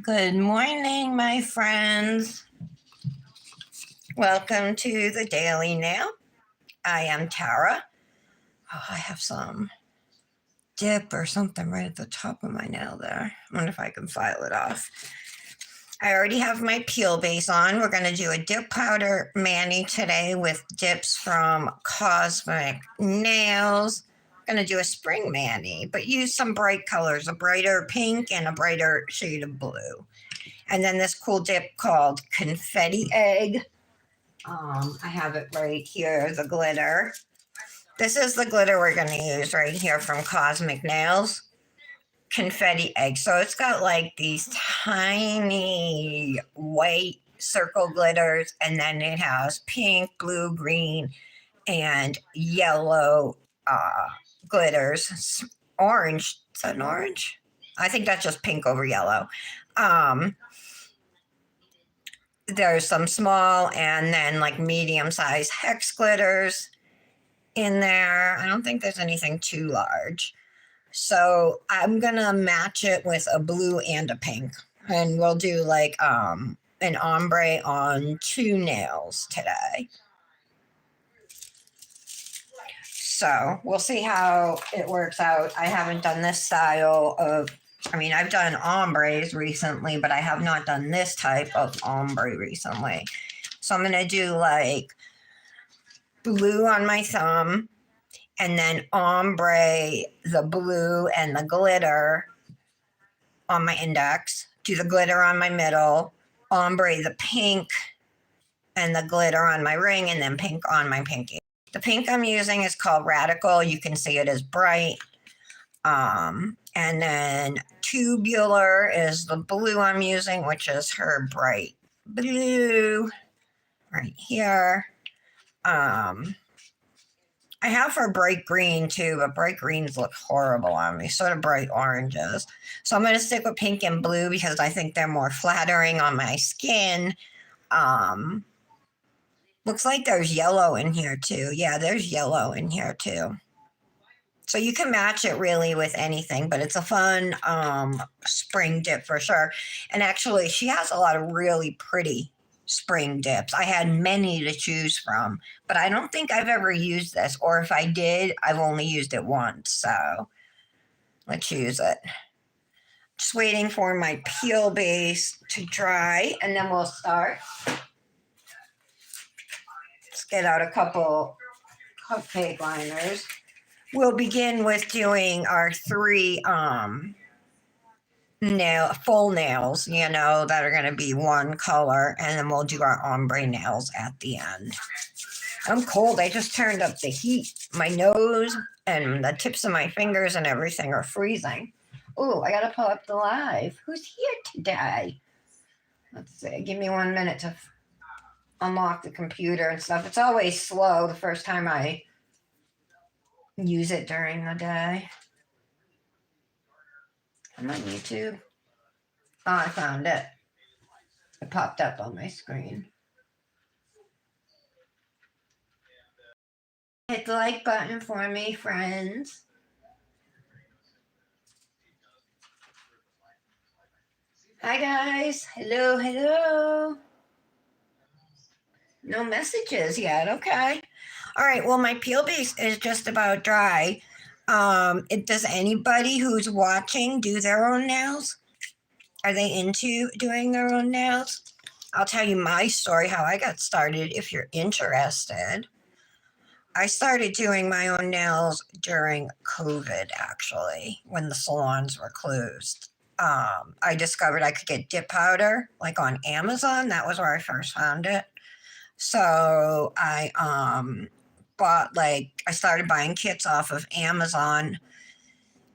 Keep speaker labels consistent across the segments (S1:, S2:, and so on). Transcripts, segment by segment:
S1: Good morning, my friends. Welcome to the Daily Nail. I am Tara. Oh, I have some dip or something right at the top of my nail there. I wonder if I can file it off. I already have my peel base on. We're going to do a dip powder mani today with dips from Kozmik Nails. Going to do a spring mani, but use some bright colors, a brighter pink and a brighter shade of blue. And then this cool dip called Confetti Egg. I have it right here, the glitter. This is the glitter we're going to use right here from Kozmik Nails. Confetti Egg. So it's got like these tiny white circle glitters, and then it has pink, blue, green, and yellow glitters. Orange. Is that an orange? I think that's just pink over yellow. There's some small and then like medium-sized hex glitters in there. I don't think there's anything too large. So I'm gonna match it with a blue and a pink, and we'll do like an ombre on 2 nails today. So we'll see how it works out. I haven't done this style of, I've done ombres recently, but I have not done this type of ombre recently. So I'm going to do like blue on my thumb, and then ombre the blue and the glitter on my index, do the glitter on my middle, ombre the pink and the glitter on my ring, and then pink on my pinky. The pink I'm using is called Radical. You can see it is bright. And then Tubular is the blue I'm using, which is her bright blue right here. I have her bright green too, but bright greens look horrible on me, sort of bright oranges. So I'm going to stick with pink and blue because I think they're more flattering on my skin. Looks like there's yellow in here too. Yeah, there's yellow in here too. So you can match it really with anything, but it's a fun spring dip for sure. And actually, she has a lot of really pretty spring dips. I had many to choose from, but I don't think I've ever used this, or if I did, I've only used it once. So let's use it. Just waiting for my peel base to dry, and then we'll start. Let's get out a couple cupcake liners. We'll begin with doing our 3 full nails, that are going to be one color, and then we'll do our ombre nails at the end. I'm cold. I just turned up the heat. My nose and the tips of my fingers and everything are freezing. Oh, I got to pull up the live. Who's here today? Let's see. Give me 1 minute to unlock the computer and stuff. It's always slow the first time I use it during the day. I'm on YouTube. Oh, I found it. It popped up on my screen. Hit the like button for me, friends. Hi, guys. Hello, hello. No messages yet. Okay. All right. Well, my peel base is just about dry. Does anybody who's watching do their own nails? Are they into doing their own nails? I'll tell you my story, how I got started, if you're interested. I started doing my own nails during COVID, actually, when the salons were closed. I discovered I could get dip powder, like on Amazon. That was where I first found it. So I I started buying kits off of Amazon,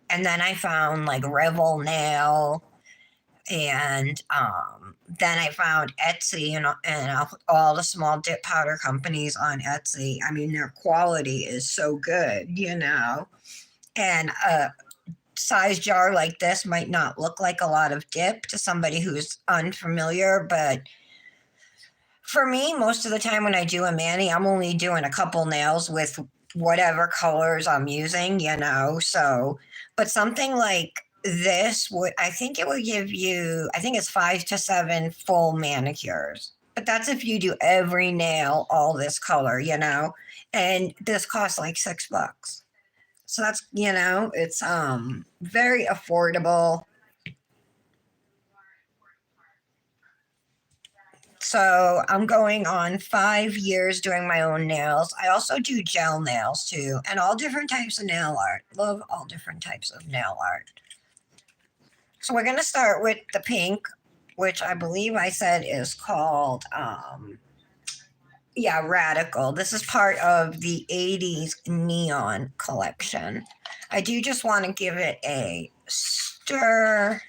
S1: and then I found like Revel Nail, and then I found Etsy and all the small dip powder companies on Etsy. Their quality is so good, and a size jar like this might not look like a lot of dip to somebody who's unfamiliar, but for me, most of the time when I do a mani, I'm only doing a couple nails with whatever colors I'm using, so, but something like this would, I think it would give you, I think it's 5 to 7 full manicures. But that's if you do every nail all this color, you know. And this costs like $6. So that's, you know, it's very affordable. So I'm going on 5 years doing my own nails. I also do gel nails too, and all different types of nail art. Love all different types of nail art. So we're going to start with the pink, which I believe I said is called, yeah, Radical. This is part of the 80s neon collection. I do just want to give it a stir.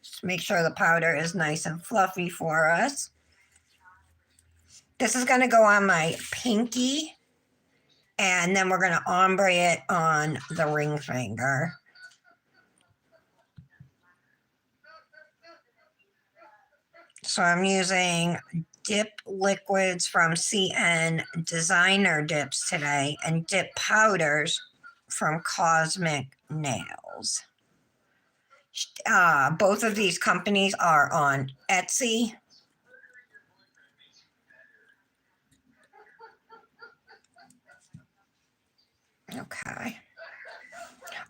S1: Just make sure the powder is nice and fluffy for us. This is going to go on my pinky, and then we're going to ombre it on the ring finger. So I'm using dip liquids from CN Designer Dips today and dip powders from Kozmik Nails. Both of these companies are on Etsy. Okay.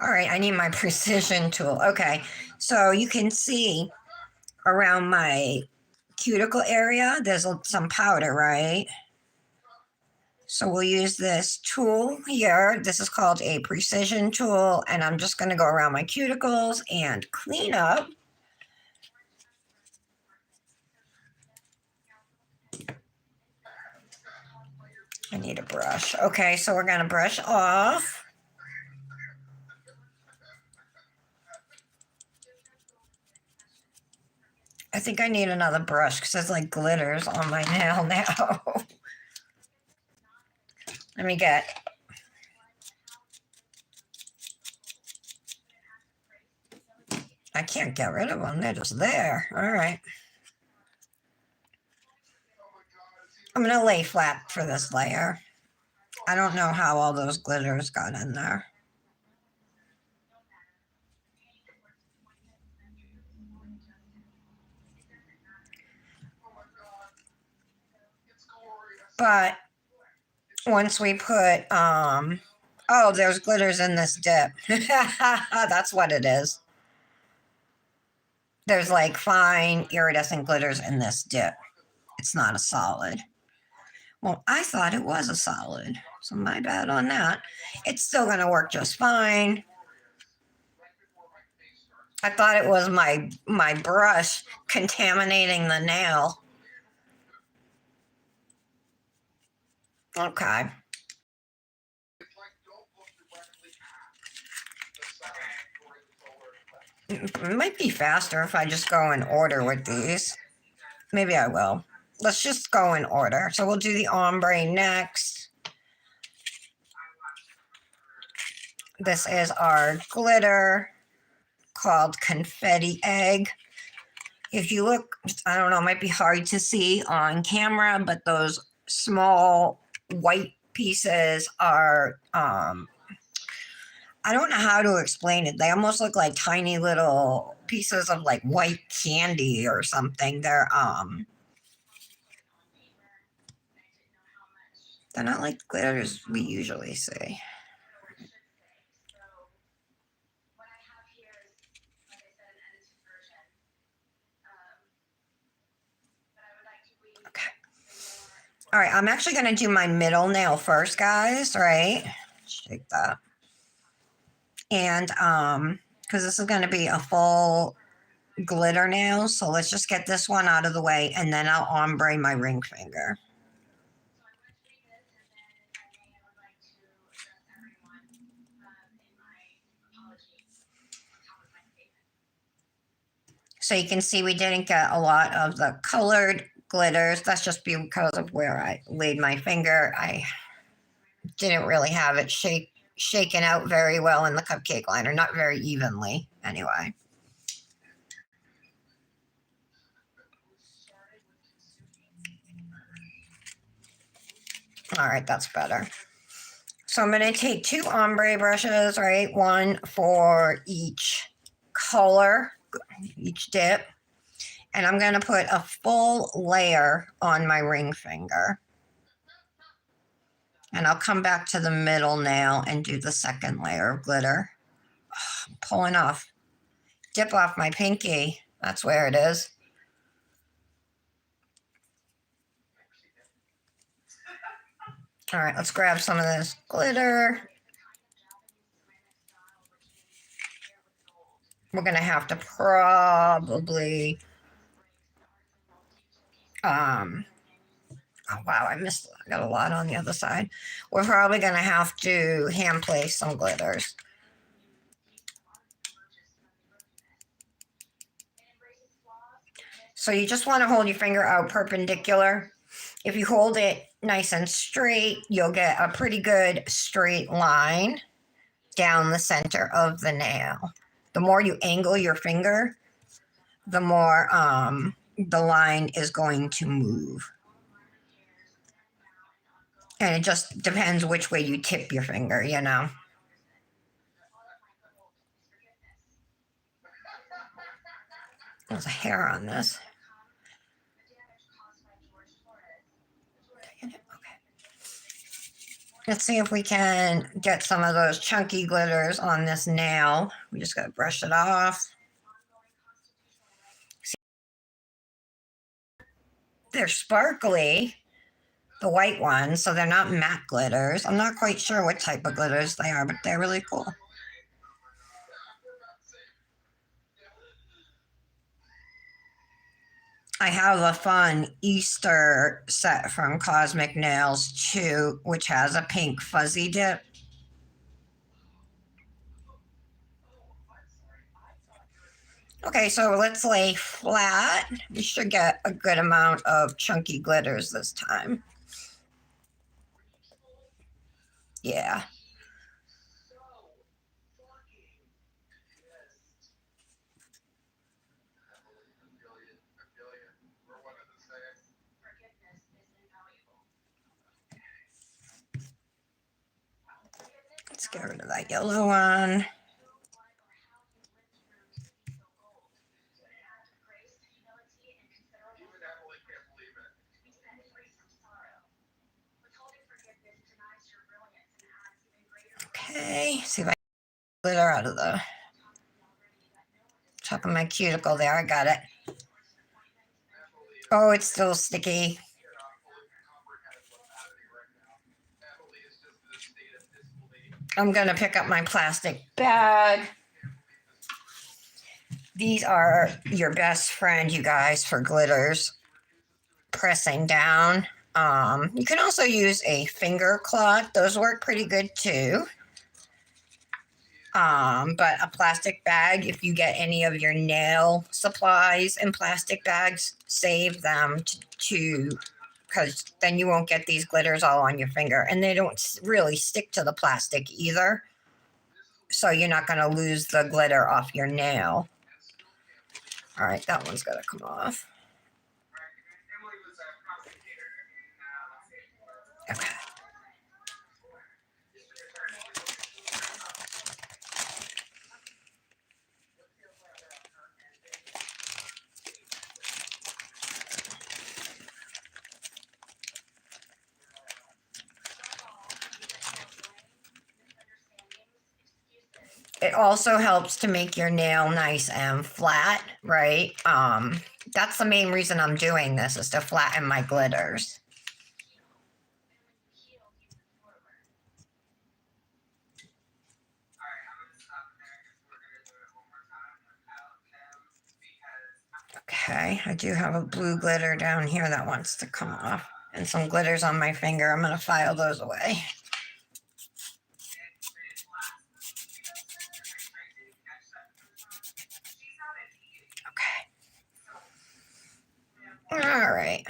S1: All right, I need my precision tool. Okay, so you can see around my cuticle area, there's some powder, right? So we'll use this tool here. This is called a precision tool, and I'm just going to go around my cuticles and clean up. I need a brush. Okay, so we're going to brush off. I think I need another brush because there's like glitters on my nail now. Let me get. I can't get rid of them. They're just there. All right. I'm going to lay flat for this layer. I don't know how all those glitters got in there. But once we put, oh, there's glitters in this dip. That's what it is. There's like fine iridescent glitters in this dip. It's not a solid. Well, I thought it was a solid, so my bad on that. It's still going to work just fine. I thought it was my brush contaminating the nail. Okay. It might be faster if I just go in order with these. Maybe I will. Let's just go in order. So we'll do the ombre next. This is our glitter called Confetti Egg. If you look, I don't know, it might be hard to see on camera, but those small white pieces are, I don't know how to explain it. They almost look like tiny little pieces of like white candy or something. They're not like glitters we usually see. Okay. All right, I'm actually going to do my middle nail first, guys, right? Shake that. And because this is going to be a full glitter nail, so let's just get this one out of the way, and then I'll ombre my ring finger. So you can see we didn't get a lot of the colored glitters. That's just because of where I laid my finger. I didn't really have it shaken out very well in the cupcake liner, not very evenly anyway. All right, that's better. So I'm going to take 2 ombre brushes, right? One for each color each dip. And I'm going to put a full layer on my ring finger. And I'll come back to the middle nail and do the second layer of glitter. Oh, I'm pulling off. Dip off my pinky. That's where it is. All right, let's grab some of this glitter. We're going to have to probably... oh, wow, I got a lot on the other side. We're probably going to have to hand place some glitters. So you just want to hold your finger out perpendicular. If you hold it nice and straight, you'll get a pretty good straight line down the center of the nail. The more you angle your finger, the more the line is going to move. And it just depends which way you tip your finger, you know. There's a hair on this. Okay. Let's see if we can get some of those chunky glitters on this nail. We just got to brush it off. They're sparkly, the white ones, so they're not matte glitters. I'm not quite sure what type of glitters they are, but they're really cool. I have a fun Easter set from Kozmik Nails too, which has a pink fuzzy dip. Okay, so let's lay flat. We should get a good amount of chunky glitters this time. Yeah. Let's get rid of that yellow one. Okay, see if I can get glitter out of the top of my cuticle there. I got it. Oh, it's still sticky. I'm going to pick up my plastic bag. These are your best friend, you guys, for glitters. Pressing down. You can also use a finger cloth. Those work pretty good too. But a plastic bag, if you get any of your nail supplies in plastic bags, save them to because then you won't get these glitters all on your finger. And they don't really stick to the plastic either. So you're not going to lose the glitter off your nail. All right, that one's got to come off. Okay. It also helps to make your nail nice and flat, right? That's the main reason I'm doing this, is to flatten my glitters. Okay, I do have a blue glitter down here that wants to come off, and some glitters on my finger. I'm going to file those away. Okay. All right.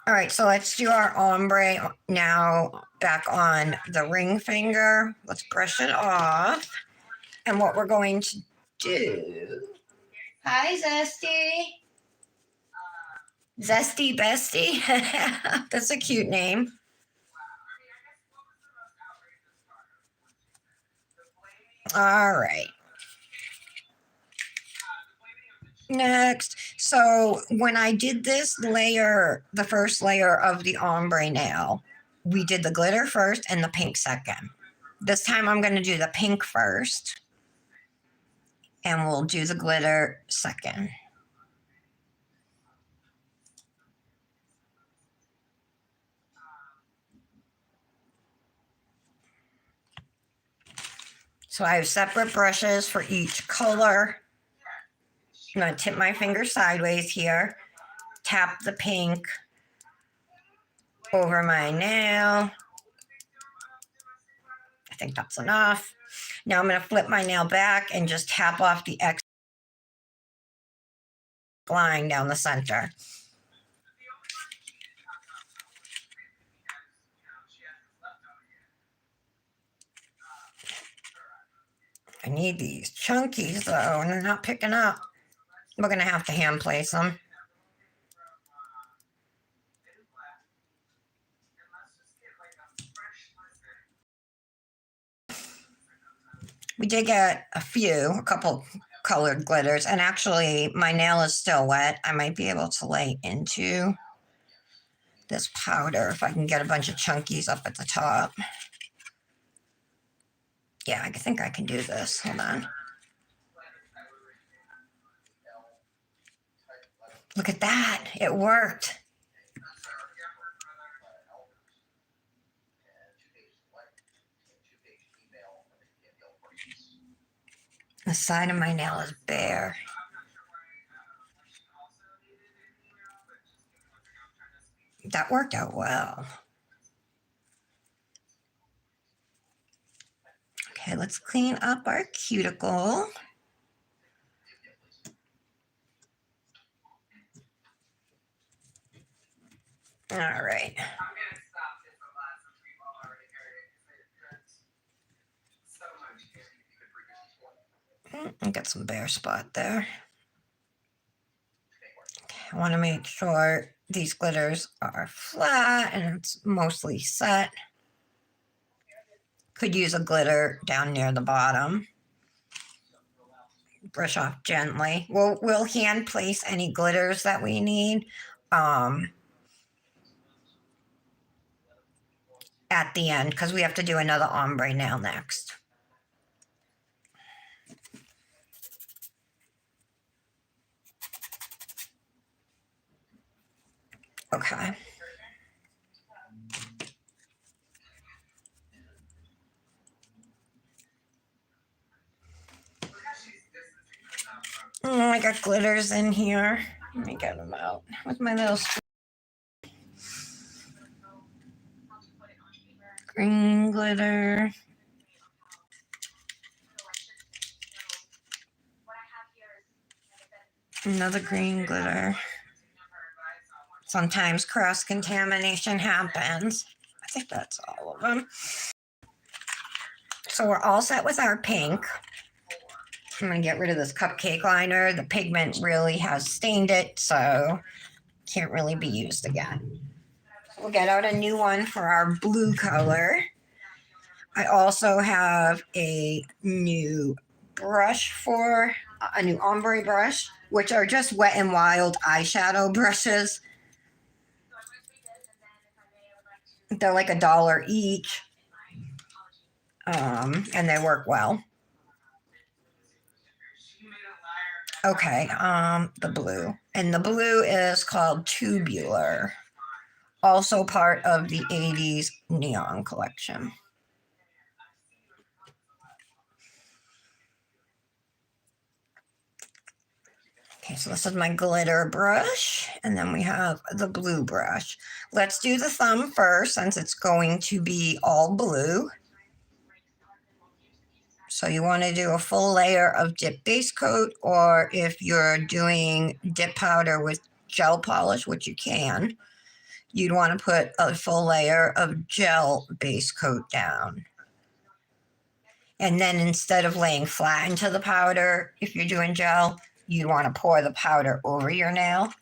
S1: All right, so let's do our ombre now back on the ring finger. Let's brush it off. And what we're going to do... Hi, Zesty. Zesty Bestie. That's a cute name. All right. Next, so when I did this layer, the first layer of the ombre nail, we did the glitter first and the pink second. This time I'm going to do the pink first and we'll do the glitter second. So I have separate brushes for each color. I'm going to tip my finger sideways here, tap the pink over my nail. I think that's enough. Now I'm going to flip my nail back and just tap off the X line down the center. I need these chunkies though, and they're not picking up. We're going to have to hand place them. We did get a couple colored glitters, and actually my nail is still wet. I might be able to lay into this powder if I can get a bunch of chunkies up at the top. Yeah, I think I can do this. Hold on. Look at that. It worked. The side of my nail is bare. That worked out well. Okay, let's clean up our cuticle. All right. I got some bare spot there. Okay, I want to make sure these glitters are flat and it's mostly set. Could use a glitter down near the bottom. Brush off gently. We'll hand place any glitters that we need at the end because we have to do another ombre nail next. Okay. Oh, I got glitters in here. Let me get them out with my little green glitter. Another green glitter. Sometimes cross-contamination happens. I think that's all of them. So we're all set with our pink. I'm going to get rid of this cupcake liner. The pigment really has stained it, so can't really be used again. We'll get out a new one for our blue color. I also have a new brush for a new ombre brush, which are just Wet n Wild eyeshadow brushes. They're like $1 each, and they work well. Okay, the blue. And the blue is called Tubular, also part of the 80s neon collection. Okay, so this is my glitter brush, and then we have the blue brush. Let's do the thumb first since it's going to be all blue. So you want to do a full layer of dip base coat, or if you're doing dip powder with gel polish, which you can, you'd want to put a full layer of gel base coat down. And then instead of laying flat into the powder, if you're doing gel, you want to pour the powder over your nail.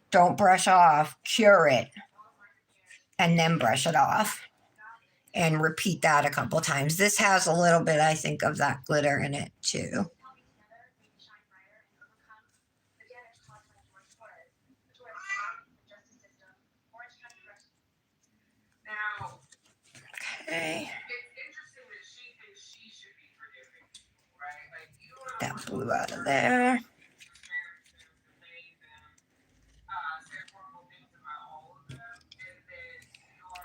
S1: Don't brush off, cure it, and then brush it off. and repeat that a couple times. This has a little bit, I think, of that glitter in it too. Okay. That blue out of there.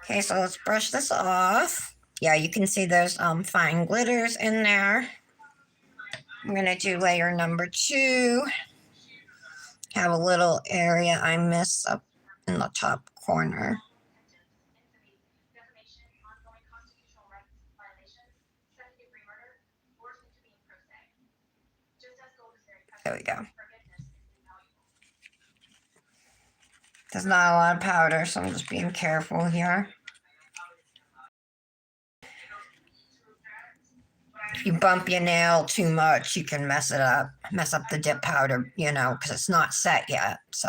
S1: Okay, so let's brush this off. Yeah, you can see there's fine glitters in there. I'm gonna do layer number 2. Have a little area I miss up in the top corner. There we go. There's not a lot of powder, so I'm just being careful here. If you bump your nail too much, you can mess it up, mess up the dip powder, you know, because it's not set yet. So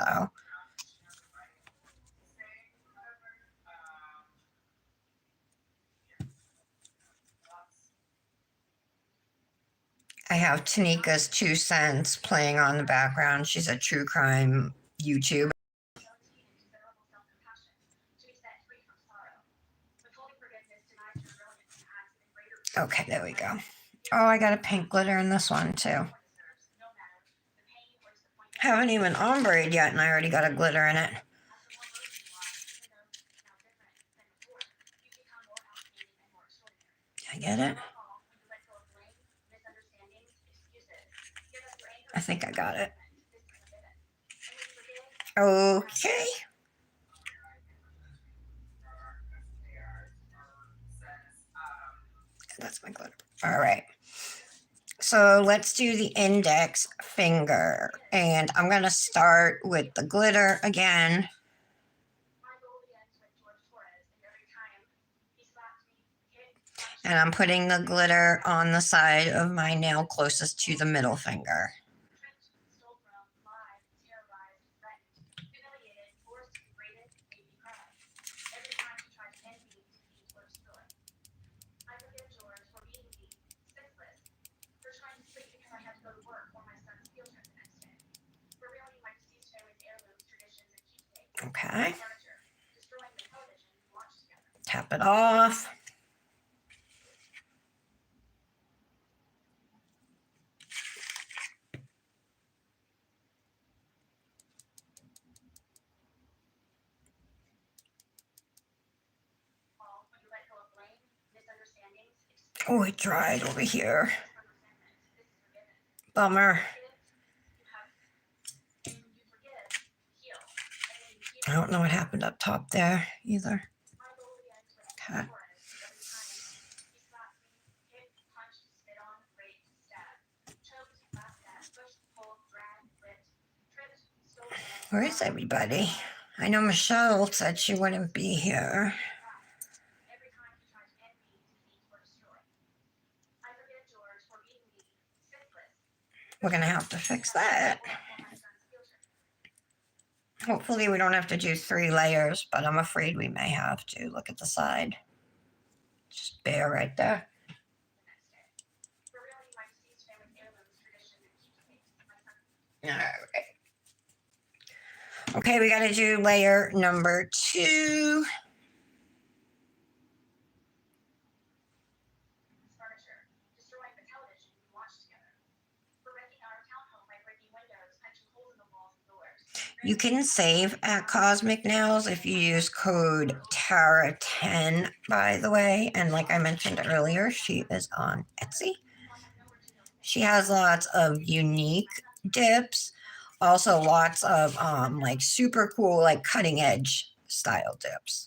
S1: I have Tanika's 2 cents playing on the background. She's a true crime YouTuber. Okay, there we go. Oh, I got a pink glitter in this one too. Haven't even ombre'd yet and I already got a glitter in it. Did I get it? I think I got it. Okay. That's my glitter. All right. So let's do the index finger. And I'm going to start with the glitter again. And I'm putting the glitter on the side of my nail closest to the middle finger. Okay. Tap it off. Oh, it dried over here. Bummer. I don't know what happened up top there either. Okay. Where is everybody? I know Michelle said she wouldn't be here. We're going to have to fix that. Hopefully we don't have to do 3 layers, but I'm afraid we may have to. Look at the side. Just bare right there. All right. Okay, we got to do layer number 2. You can save at Kozmik Nails if you use code Tara10, by the way. And like I mentioned earlier, she is on Etsy. She has lots of unique dips. Also lots of like super cool, like cutting edge style dips.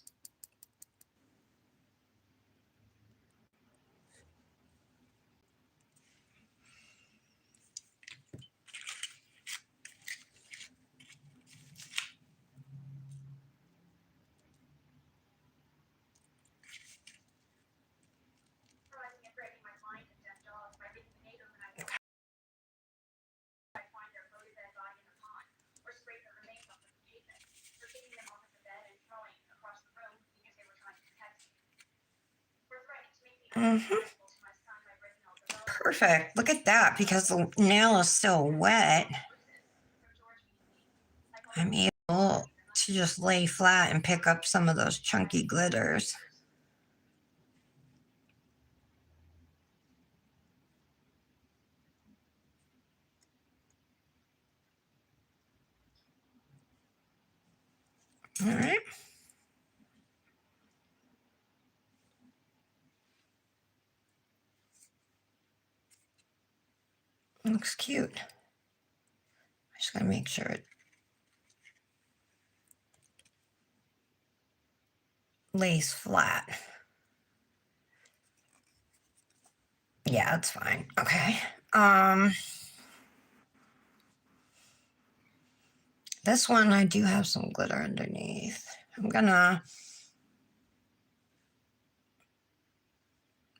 S1: Perfect. Look at that. Because the nail is still wet, I'm able to just lay flat and pick up some of those chunky glitters. All right. Looks cute. I'm just going to make sure it lays flat. Yeah, that's fine. Okay. This one I do have some glitter underneath. I'm gonna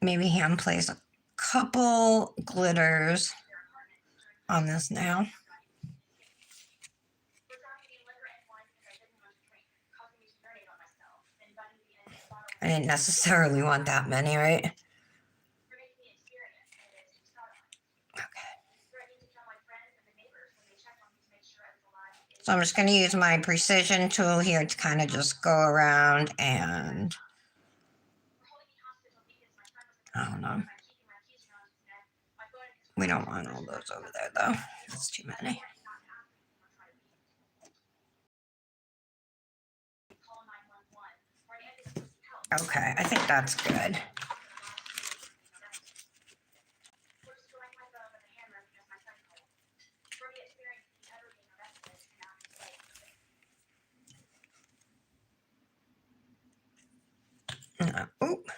S1: maybe hand place a couple glitters on this now. I didn't necessarily want that many, right? Okay. So I'm just going to use my precision tool here to kind of just go around and, I don't know. We don't want all those over there though. That's too many. Okay, I think that's good. Oop.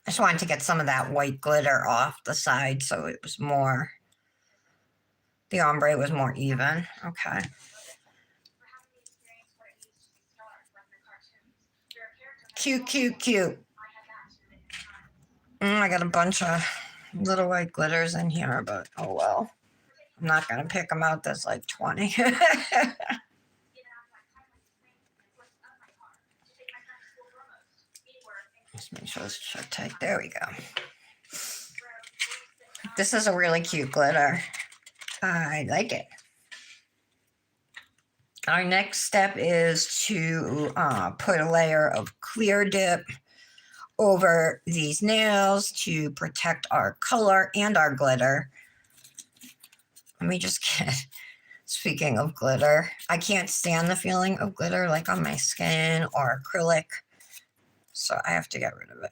S1: I just wanted to get some of that white glitter off the side so it was more, the ombre was more even. Okay. Cute, cute, cute. I got a bunch of little white glitters in here, but oh well. I'm not going to pick them out. There's like 20. Just make sure it's shut tight. There we go. This is a really cute glitter. I like it. Our next step is to put a layer of clear dip over these nails to protect our color and our glitter. Let me just get, speaking of glitter, I can't stand the feeling of glitter like on my skin or acrylic, so I have to get rid of it.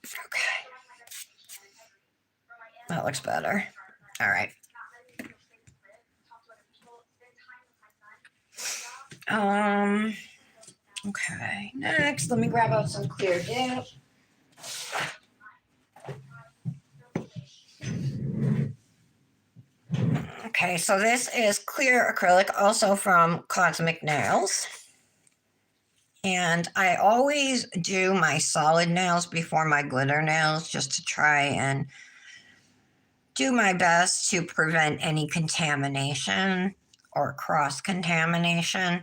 S1: Okay. That looks better. All right. Okay, next, let me grab out some clear dip. Okay, so this is clear acrylic, also from Kozmik Nails. And I always do my solid nails before my glitter nails just to try and do my best to prevent any contamination or cross-contamination.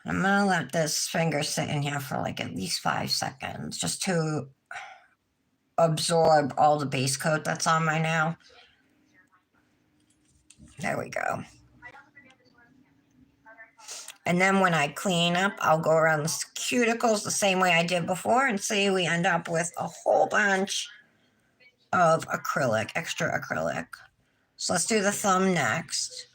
S1: I'm going to let this finger sit in here for like at least 5 seconds just to absorb all the base coat that's on my nail. There we go. And then when I clean up, I'll go around the cuticles the same way I did before and see we end up with a whole bunch of acrylic, extra acrylic. So let's do the thumb next.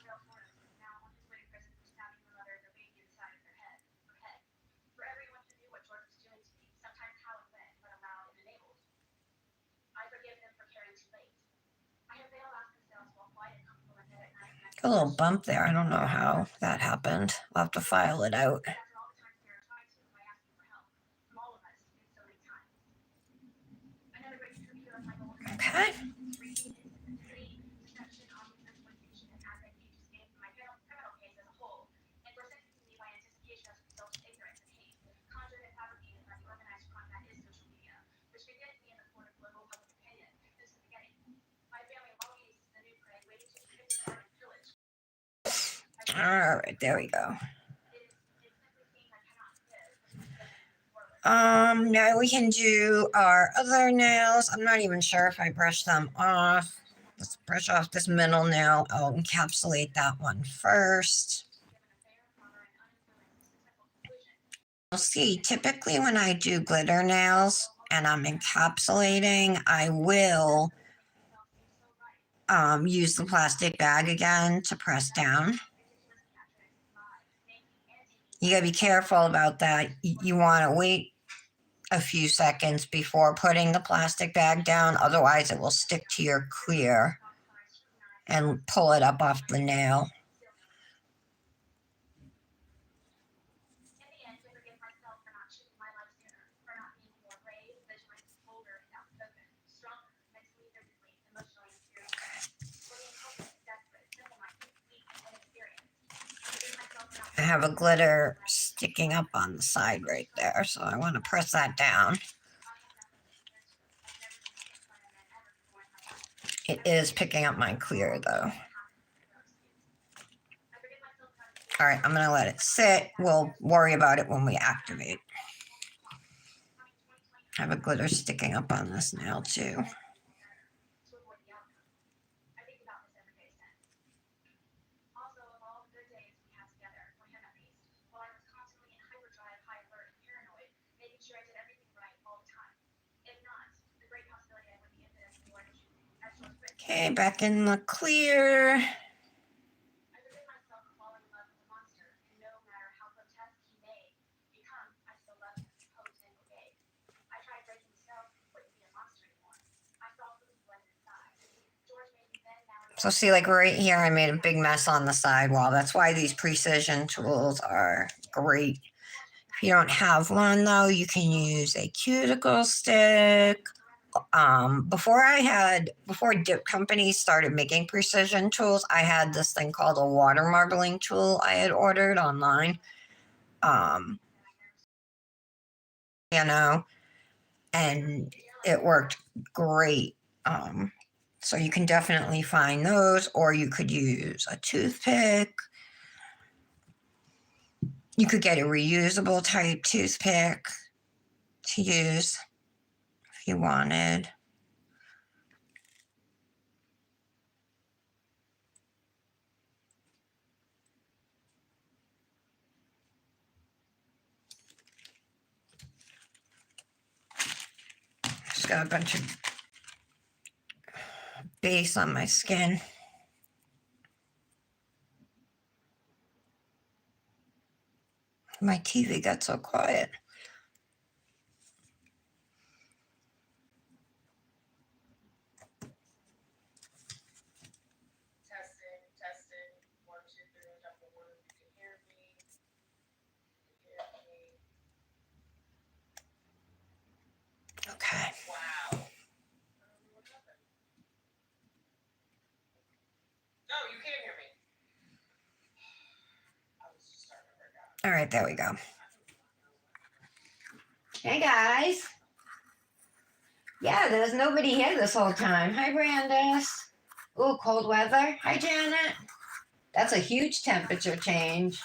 S1: A little bump there. I don't know how that happened. I'll have to file it out. Okay. All right, there we go. Now we can do our other nails. I'm not even sure if I brush them off. Let's brush off this middle nail. I'll encapsulate that one first. You'll see, typically when I do glitter nails and I'm encapsulating, I will use the plastic bag again to press down. You gotta be careful about that. You want to wait a few seconds before putting the plastic bag down, otherwise it will stick to your clear and pull it up off the nail. I have a glitter sticking up on the side right there, so I want to press that down. It is picking up my clear though. All right, I'm going to let it sit. We'll worry about it when we activate. I have a glitter sticking up on this nail too. Okay, back in the clear. So see, like right here, I made a big mess on the sidewall. That's why these precision tools are great. If you don't have one though, you can use a cuticle stick. Before dip companies started making precision tools, I had this thing called a water marbling tool I had ordered online. And it worked great. So you can definitely find those, or you could use a toothpick. You could get a reusable type toothpick to use if you wanted. Just got a bunch of base on my skin. My TV got so quiet.
S2: Testing. 1, 2, 3, double one. You can hear me.
S1: Okay.
S2: Wow. No, you can't hear me. I was just starting to break out.
S1: All right, there we go. Hey guys. Yeah, there's nobody here this whole time. Hi, Brandis. Ooh, cold weather. Hi, Janet. That's a huge temperature change.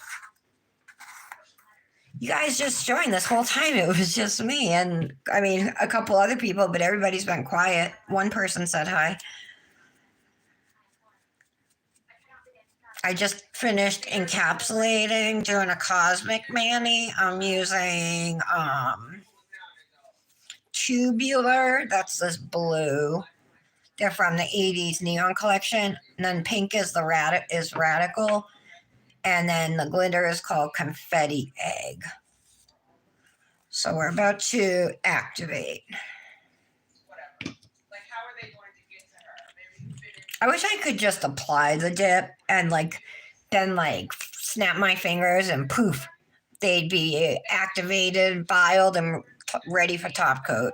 S1: You guys just joined this whole time. It was just me and, I mean, a couple other people, but everybody's been quiet. One person said hi. I just finished encapsulating, doing a Kozmik Mani. I'm using Tubular. That's this blue. They're from the 80s neon collection. And then pink is radical. And then the glitter is called Confetti Egg. So we're about to activate.
S2: Whatever. Like, how are they going to get to her?
S1: I wish I could just apply the dip and then snap my fingers and poof, they'd be activated, biled, and ready for top coat.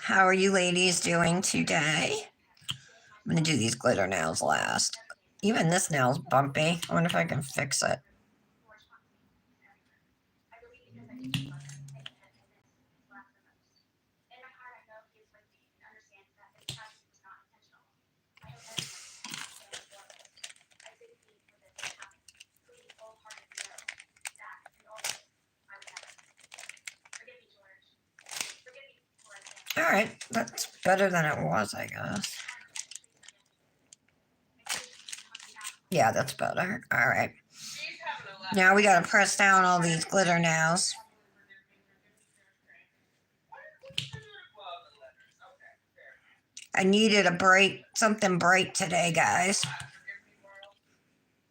S1: How are you ladies doing today? I'm going to do these glitter nails last. Even this nail's bumpy. I wonder if I can fix it. All right, that's better than it was, I guess. Yeah, that's better. All right. Now we gotta press down all these glitter nails. I needed a break, something bright today, guys.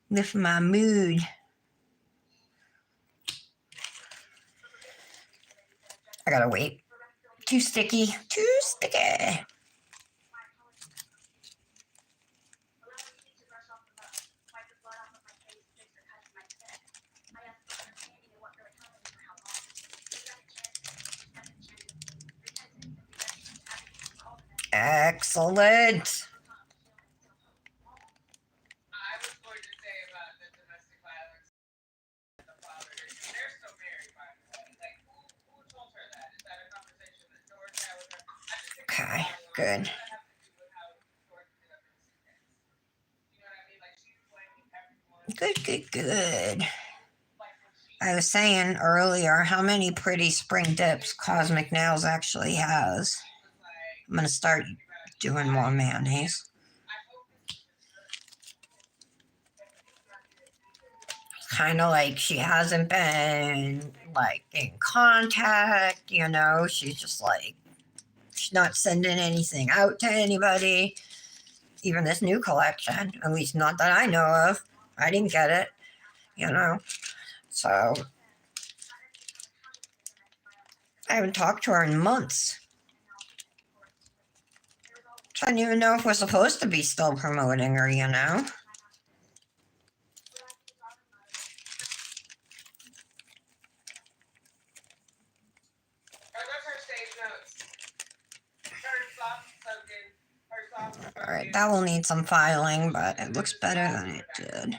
S1: Lift my mood. I gotta wait. Too sticky. Too sticky. Excellent. Okay, good. Good. I was saying earlier how many pretty spring dips Cosmic Nails actually has. I'm going to start doing more mayonnaise. Kind of like she hasn't been like in contact, you know, she's just like, she's not sending anything out to anybody. Even this new collection, at least not that I know of. I didn't get it, you know. So I haven't talked to her in months. So I don't even know if we're supposed to be still promoting her, you know. All right, that will need some filing, but it looks better than it did.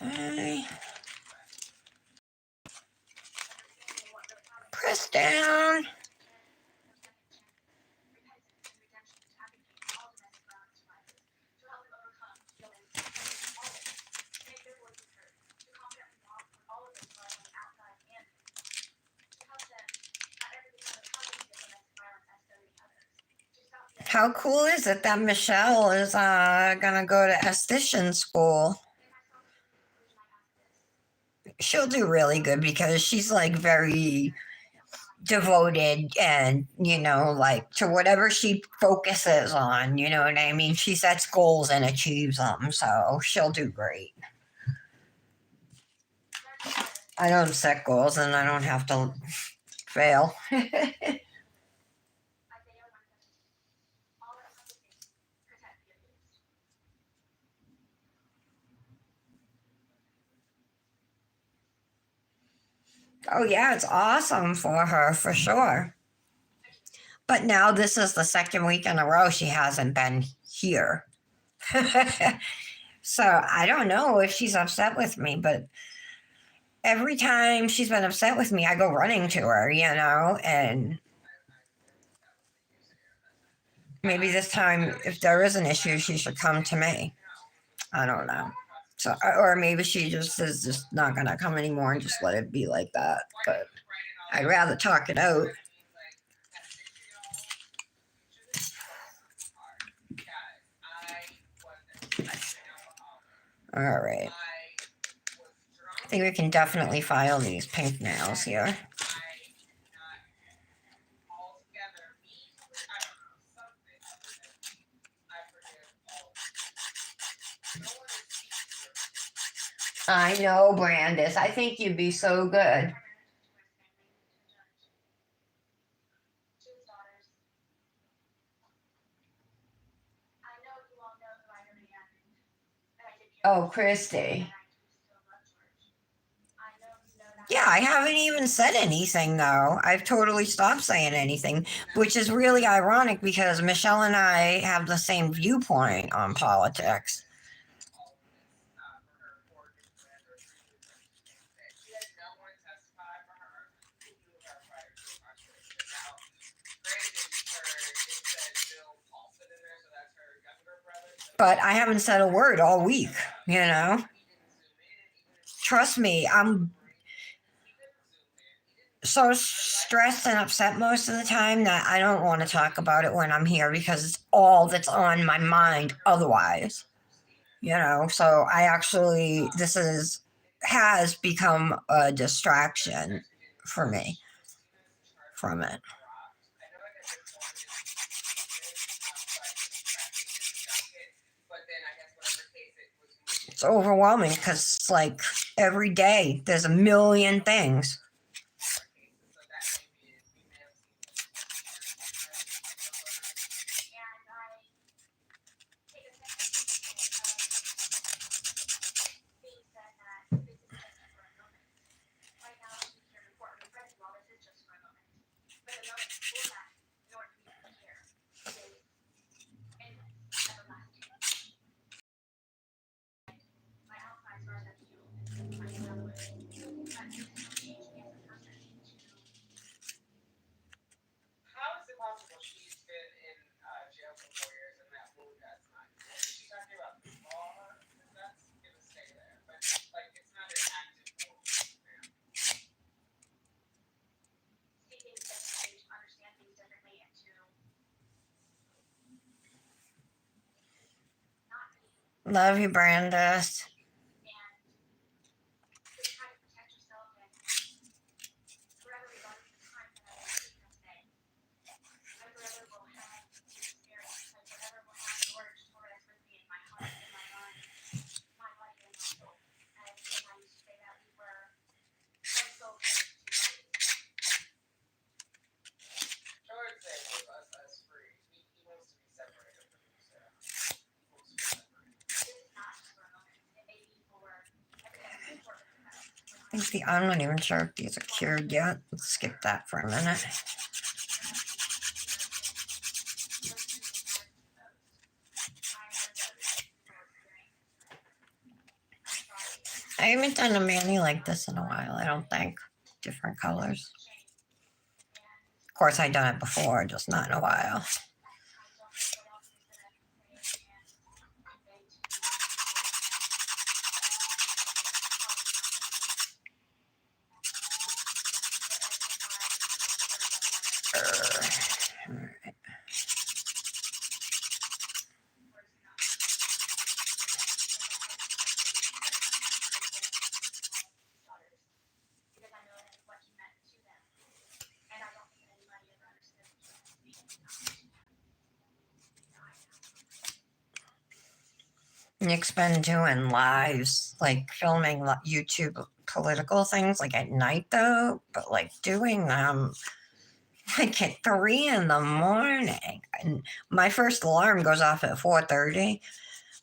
S1: Okay. Press down. How cool is it that Michelle is gonna go to esthetician school? She'll do really good because she's like very devoted and, you know, like to whatever she focuses on, you know what I mean? She sets goals and achieves them, so she'll do great. I don't set goals and I don't have to fail. Oh, yeah, it's awesome for her, for sure. But now this is the second week in a row she hasn't been here. So I don't know if she's upset with me, but every time she's been upset with me, I go running to her, you know, and maybe this time, if there is an issue, she should come to me. I don't know. So, or maybe she just is just not gonna come anymore and just let it be like that. But I'd rather talk it out. All right. I think we can definitely file these pink nails here. I know, Brandis. I think you'd be so good. Oh, Christy. Yeah, I haven't even said anything though. I've totally stopped saying anything, which is really ironic because Michelle and I have the same viewpoint on politics. but I haven't said a word all week, you know? Trust me, I'm so stressed and upset most of the time that I don't want to talk about it when I'm here because it's all that's on my mind otherwise. You know, so I actually, has become a distraction for me from it. It's overwhelming because it's like every day there's a million things.
S2: How is it possible she's been in jail for 4 years and that wound that's not? Is she talking about the law? Because that's gonna stay there. But like, it's not an active wound.
S1: Love you, Brandis.
S2: George said give us free. He wants to be separated from you, Sarah. He wants to be separated.
S1: I'm not even sure if these are cured yet. Let's skip that for a minute. I haven't done a mani like this in a while, I don't think. Different colors. Of course, I've done it before, just not in a while. Alright. Nick's been doing lives, like filming YouTube political things, like at night though, but like doing them like at 3 in the morning. And my first alarm goes off at 4:30,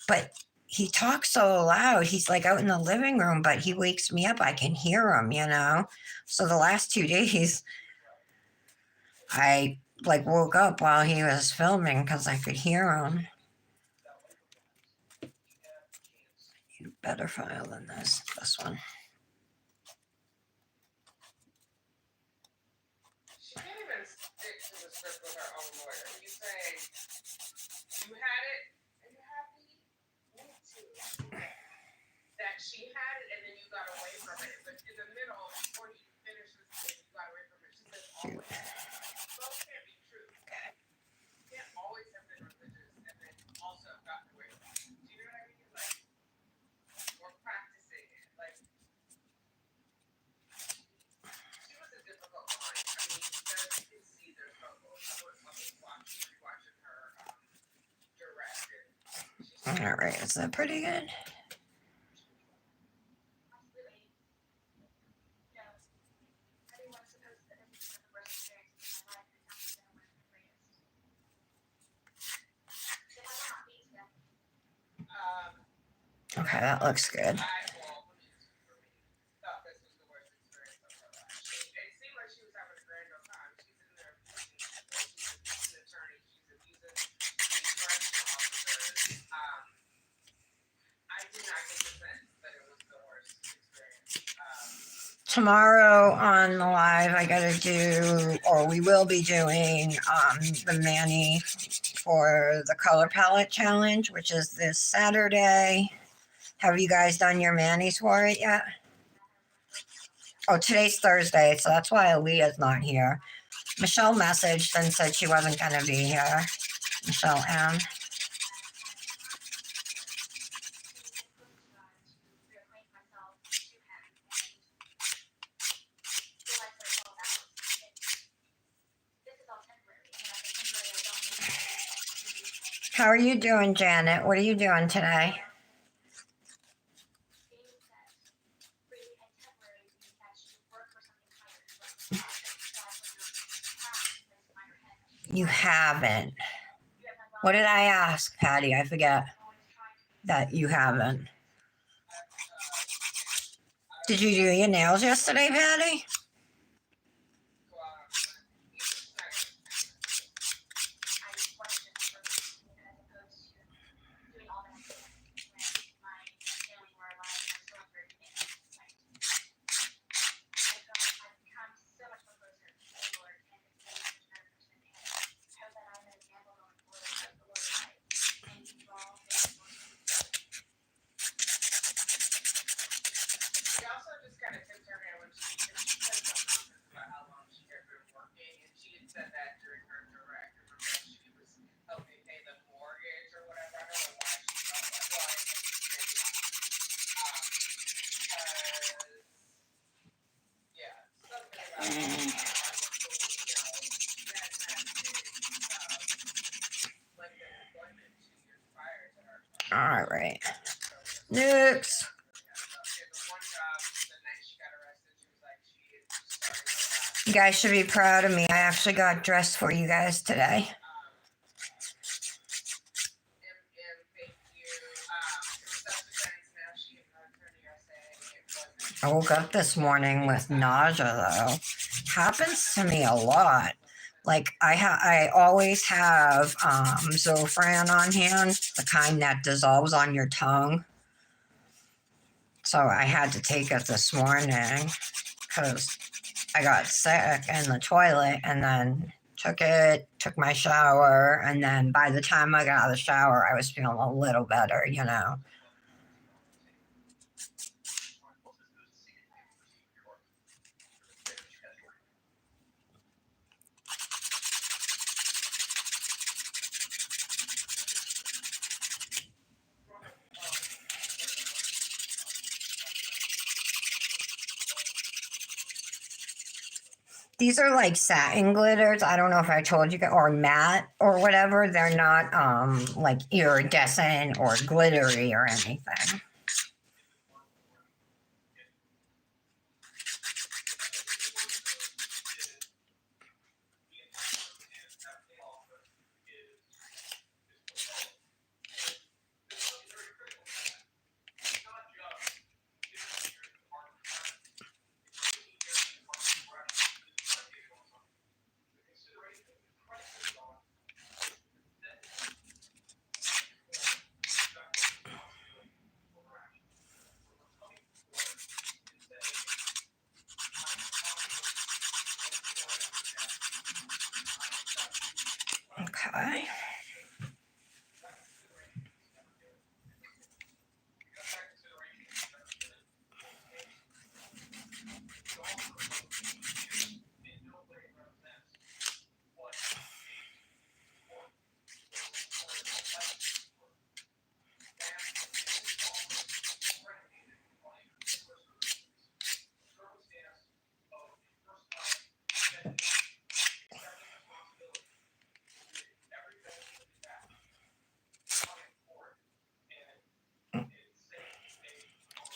S1: but he talks so loud. He's like out in the living room, but he wakes me up. I can hear him, you know? So the last 2 days, I like woke up while he was filming because I could hear him. Better file than this one.
S2: She can't even stick to the script with her own lawyer. You say you had it and you're happy. Me too. That she had it and then you got away from it, but in the middle, before you finish this thing, you got away from it. She says always. Both can't be true. You can't always have been religious and then also gotten away from it. Do you know what I mean? Like, we're practicing it. Like, she was a difficult client. I mean, you can see their struggles. I was rewatching her direct.
S1: All right, is that pretty good? Okay, that looks good. Tomorrow on the live, I gotta do, or we will be doing, the mani for the color palette challenge, which is this Saturday. Have you guys done your manis for it yet? Oh, today's Thursday, so that's why Aaliyah's not here. Michelle messaged and said she wasn't going to be here. Michelle M. How are you doing, Janet? What are you doing today? You haven't. What did I ask, Patty? I forget that you haven't. Did you do your nails yesterday, Patty? All right. Next. You guys should be proud of me. I actually got dressed for you guys today. I woke up this morning with nausea, though. Happens to me a lot. Like I always have Zofran on hand, the kind that dissolves on your tongue. So I had to take it this morning because I got sick in the toilet, and then took my shower, and then by the time I got out of the shower, I was feeling a little better, you know. These are like satin glitters. I don't know if I told you, or matte or whatever. They're not like iridescent or glittery or anything. Okay.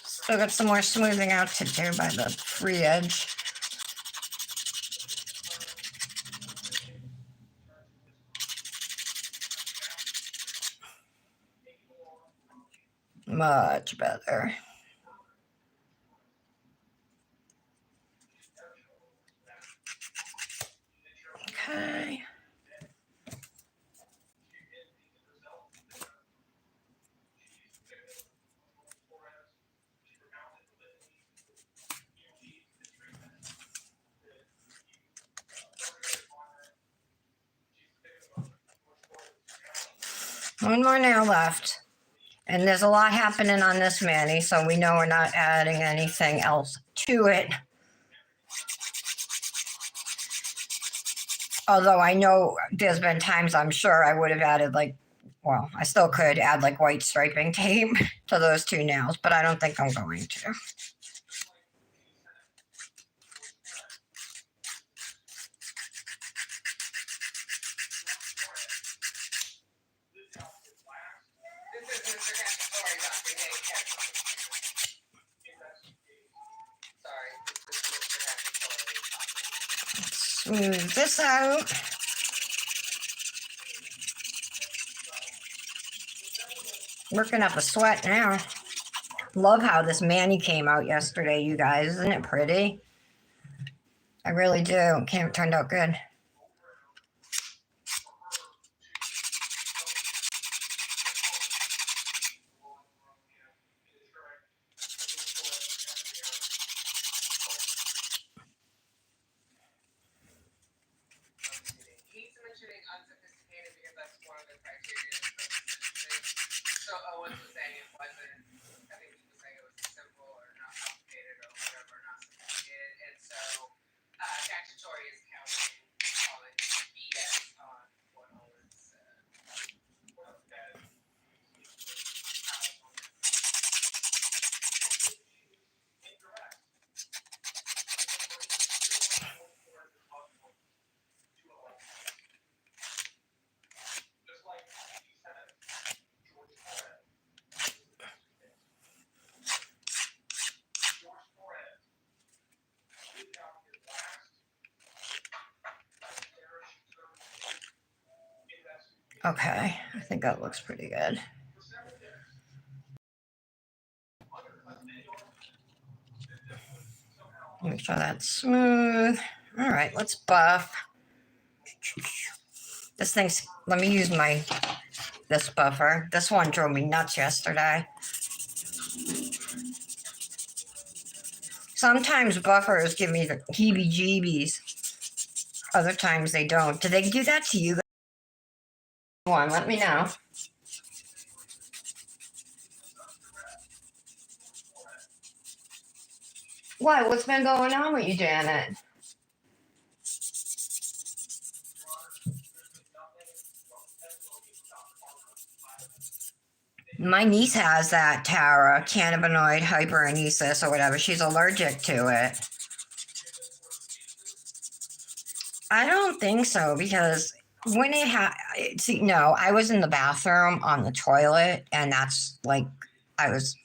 S1: Still got some more smoothing out to do by the free edge. Much better. Okay. One more nail left. And there's a lot happening on this mani, so we know we're not adding anything else to it. Although I know there's been times I'm sure I would have added like, well, I still could add like white striping tape to those two nails, but I don't think I'm going to.
S2: This is Mr. Cacciatore, Dr. Dave Cacciatore. Sorry, this is Mr. Cacciatore.
S1: Smooth this out. Working up a sweat now. Love how this mani came out yesterday, you guys. Isn't it pretty? I really do. It turned out good.
S2: He's mentioning unsophisticated because that's one of the criteria. So Owens was saying it wasn't. I think he was saying it was simple or not complicated or whatever, not sophisticated. And so Cacciatore is counting on BS on what Owens said.
S1: Okay, I think that looks pretty good. Make sure that's smooth. All right, let's buff. This thing's, let me use this buffer. This one drove me nuts yesterday. Sometimes buffers give me the heebie-jeebies. Other times they don't. Do they do that to you? One, let me know. Why? What's been going on with you, Janet? My niece has that, Tara, cannabinoid hyperemesis or whatever. She's allergic to it. I don't think so because when see, no, I was in the bathroom on the toilet and that's like, I was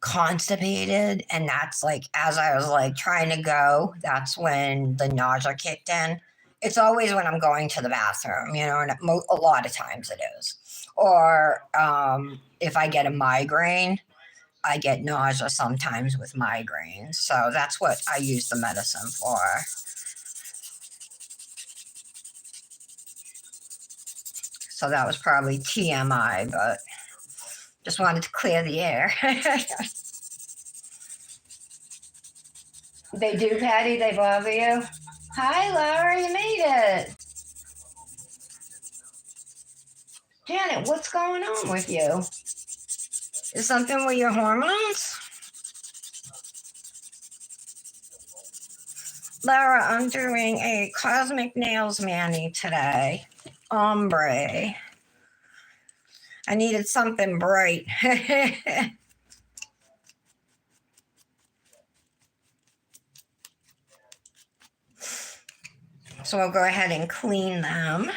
S1: constipated and that's like, as I was like trying to go, that's when the nausea kicked in. It's always when I'm going to the bathroom, you know, and a lot of times it is. Or if I get a migraine, I get nausea sometimes with migraines. So that's what I use the medicine for. So that was probably TMI, but just wanted to clear the air. They do, Patty? They bother you? Hi, Laura, you made it. Janet, what's going on with you? Is something with your hormones? Laura, I'm doing a Cosmic Nails mani today. Ombre. I needed something bright. So I'll go ahead and clean them.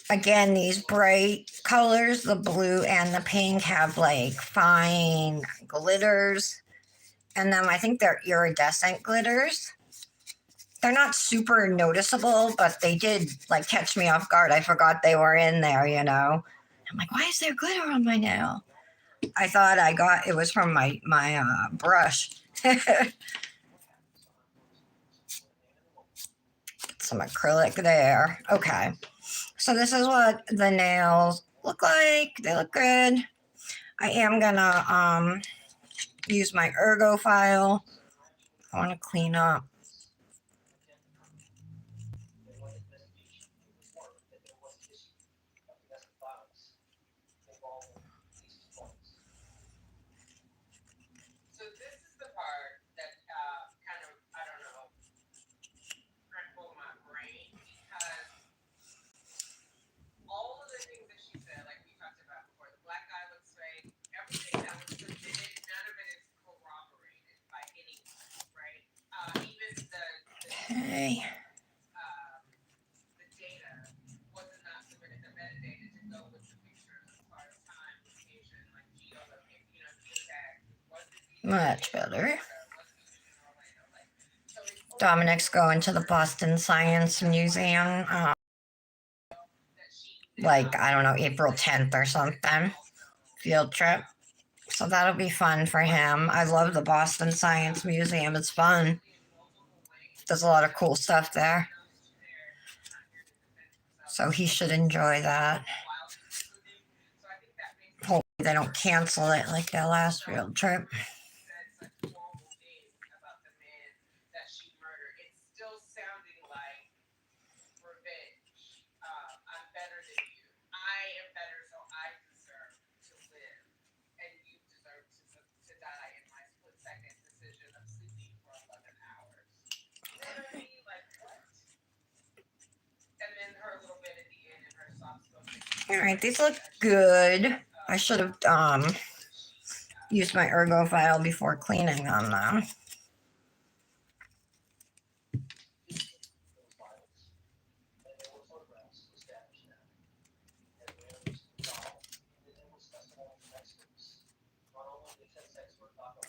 S1: Again, these bright colors, the blue and the pink, have like fine glitters. And then I think they're iridescent glitters. They're not super noticeable, but they did like catch me off guard. I forgot they were in there, you know. I'm like, why is there glitter on my nail? I thought it was from my brush. Some acrylic there. Okay. So this is what the nails look like. They look good. I am gonna use my ergo file. I want to clean up.
S2: So this is the part that kind of, I don't know, crackled my brain because all of the things that she said, like we talked about before, the black eye looks fake, everything that was submitted, none of it is corroborated by anyone, right? Even
S1: Okay.
S2: the data was not submitted, the metadata to go with the pictures as far as time, location, like geolocation, geotag, was it
S1: Much better. Dominic's going to the Boston Science Museum, like, I don't know, April 10th or something. Field trip. So that'll be fun for him. I love the Boston Science Museum. It's fun. There's a lot of cool stuff there. So he should enjoy that. Hopefully they don't cancel it like their last field trip. All right, these look good. I should have used my ergo file before cleaning on them.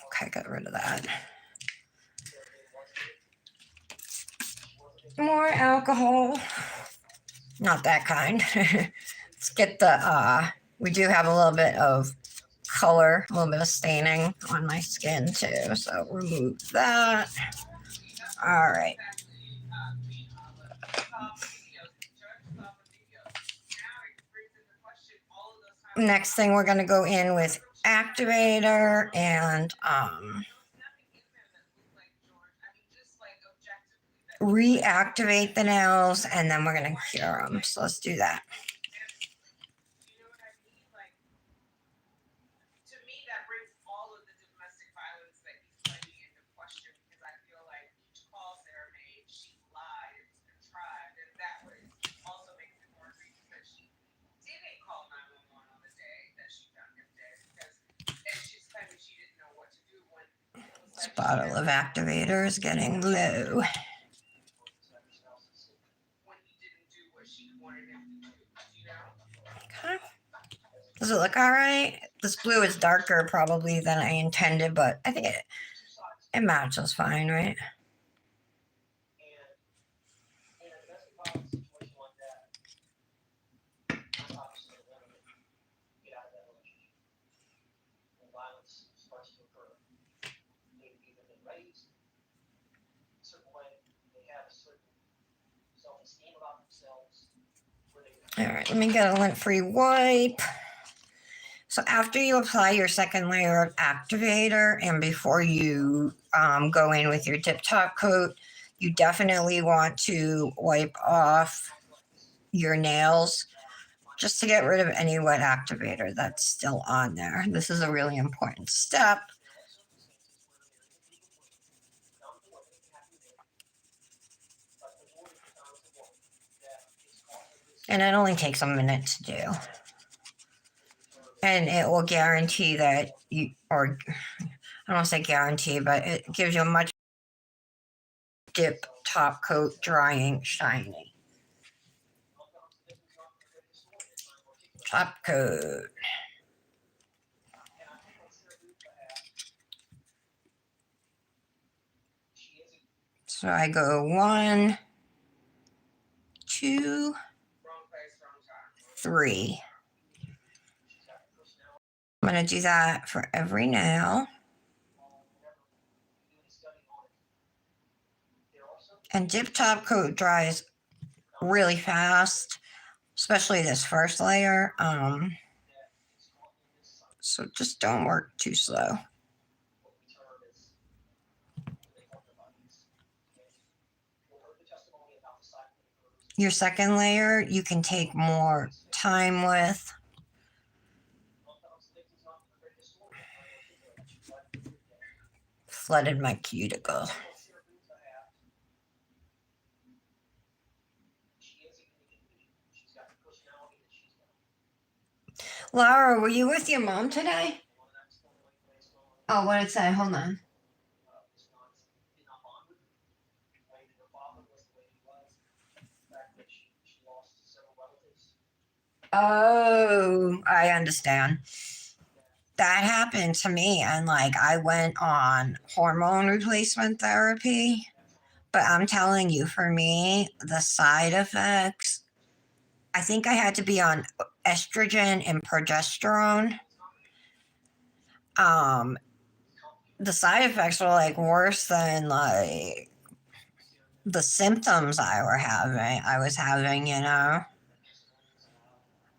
S1: Okay, got rid of that. More alcohol. Not that kind. Let's get the, we do have a little bit of color, a little bit of staining on my skin too. So remove that. All right. Next thing, we're going to go in with activator and reactivate the nails, and then we're going to cure them. So let's do that. This bottle of activator is getting low. Okay. Does it look all right? This blue is darker probably than I intended, but I think it matches fine, right? All right, let me get a lint-free wipe. So after you apply your second layer of activator and before you go in with your dip top coat, you definitely want to wipe off your nails just to get rid of any wet activator that's still on there. This is a really important step. And it only takes a minute to do. And it will guarantee that you, or I don't want to say guarantee, but it gives you a much dip top coat drying shiny. Top coat. So I go 1, 2, 3. I'm going to do that for every nail. And dip top coat dries really fast, especially this first layer. So just don't work too slow. Your second layer, you can take more time with. Flooded my cuticle. Laura, were you with your mom today? Oh, what did it say? Hold on. Oh, I understand. That happened to me, and like I went on hormone replacement therapy. But I'm telling you, for me, the side effects, I think I had to be on estrogen and progesterone. Um, the side effects were like worse than like the symptoms I was having, you know.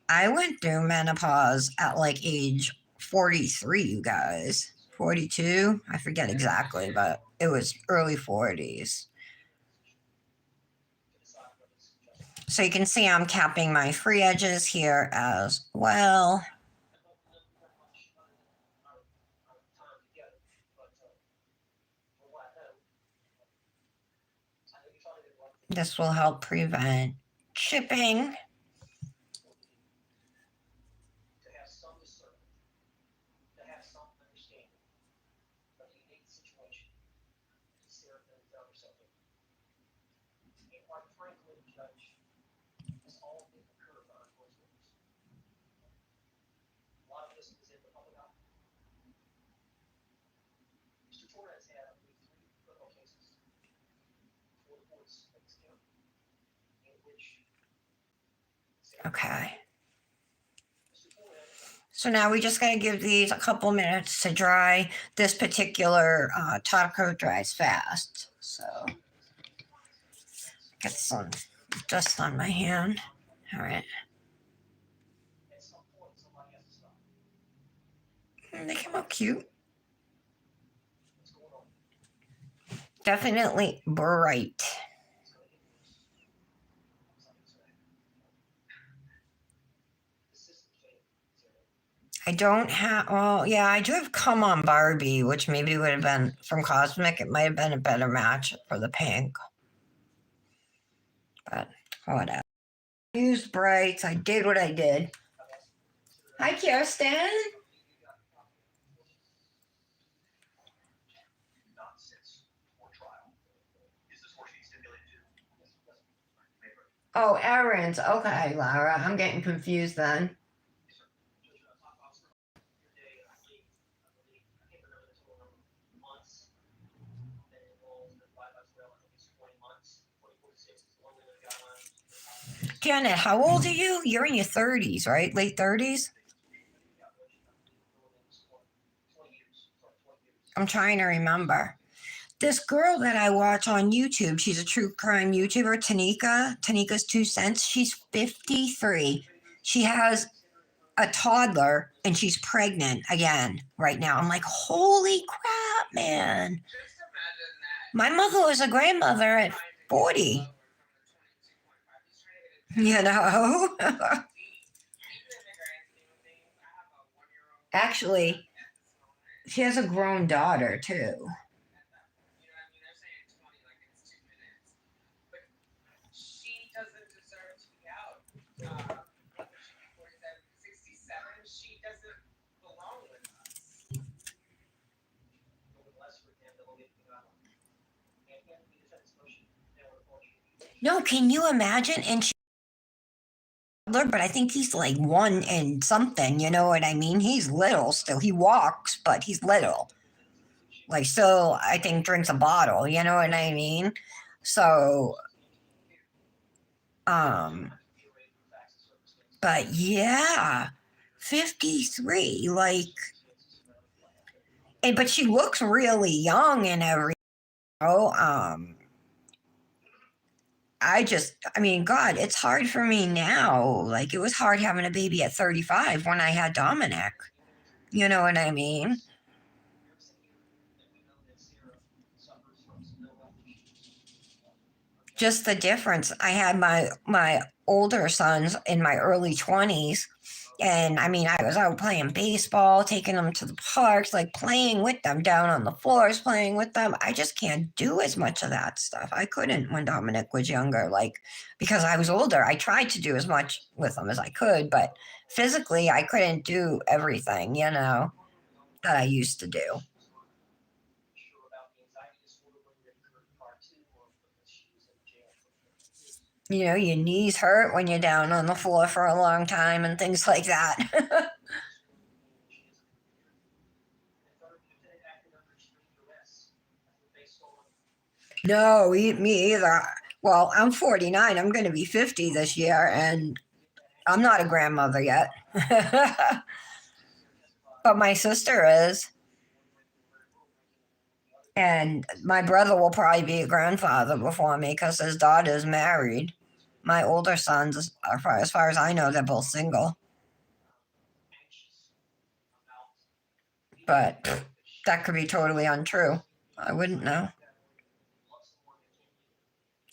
S1: I went through menopause at like age 43, you guys. 42? I forget exactly, but it was early 40s. So you can see I'm capping my free edges here as well. This will help prevent chipping. Okay. So now we just gotta give these a couple minutes to dry. This particular top coat dries fast. So get some dust on my hand. All right. They came out cute. Definitely bright. I don't have, well, yeah, I do have Come On Barbie, which maybe would have been from Cosmic. It might have been a better match for the pink. But whatever. I used brights. I did what I did. Hi, Kirsten. Oh, errands. Okay, Laura. I'm getting confused then. Janet, how old are you? You're in your 30s, right? Late 30s? I'm trying to remember. This girl that I watch on YouTube, she's a true crime YouTuber, Tanika's Two Cents. She's 53. She has a toddler and she's pregnant again right now. I'm like, holy crap, man. My mother was a grandmother at 40. You know? Actually, she has a grown daughter too. No, can you imagine? And she, but I think he's like one and something, you know what I mean? He's little still. He walks, but he's little. Like, still, I think drinks a bottle, you know what I mean? So, um, but yeah, 53, like, and, but she looks really young and everything. I mean, God, it's hard for me now. Like, it was hard having a baby at 35 when I had Dominic. You know what I mean? just the difference. I had my older sons in my early 20s, and I mean, I was out playing baseball, taking them to the parks, like playing with them down on the floors, playing with them. I just can't do as much of that stuff. I couldn't when Dominic was younger, like because I was older. I tried to do as much with them as I could, but physically, I couldn't do everything, that I used to do. Your knees hurt when you're down on the floor for a long time and things like that. No, me either. Well, I'm 49. I'm going to be 50 this year, and I'm not a grandmother yet. But my sister is, and my brother will probably be a grandfather before me because his daughter's married. My older sons, as far as I know, they're both single. But that could be totally untrue. I wouldn't know.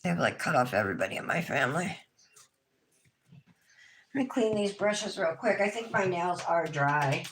S1: They've like cut off everybody in my family. Let me clean these brushes real quick. I think my nails are dry.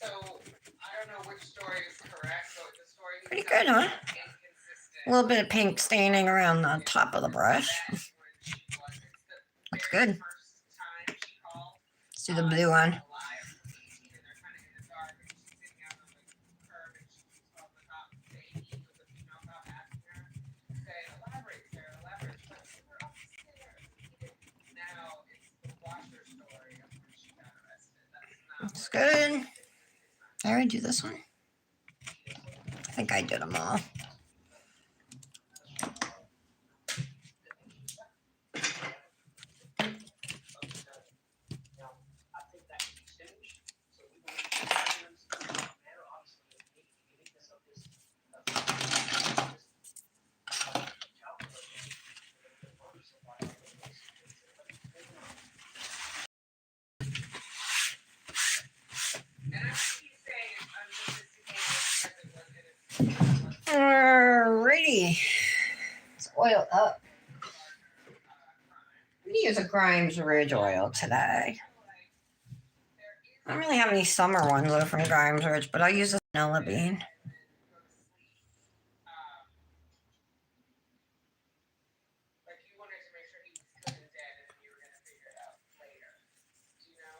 S2: So I don't know which story is correct, but the story he
S1: Pretty
S2: tells
S1: good, huh?
S2: is inconsistent.
S1: A little bit of pink staining around the top of the brush. That's good. Let's do the blue one. That's good. I already do this one. I think I did them all. Alrighty. It's oiled up. I'm going to use a Grimes Ridge oil today. I don't really have any summer ones though from Grimes Ridge, but I'll use a vanilla bean.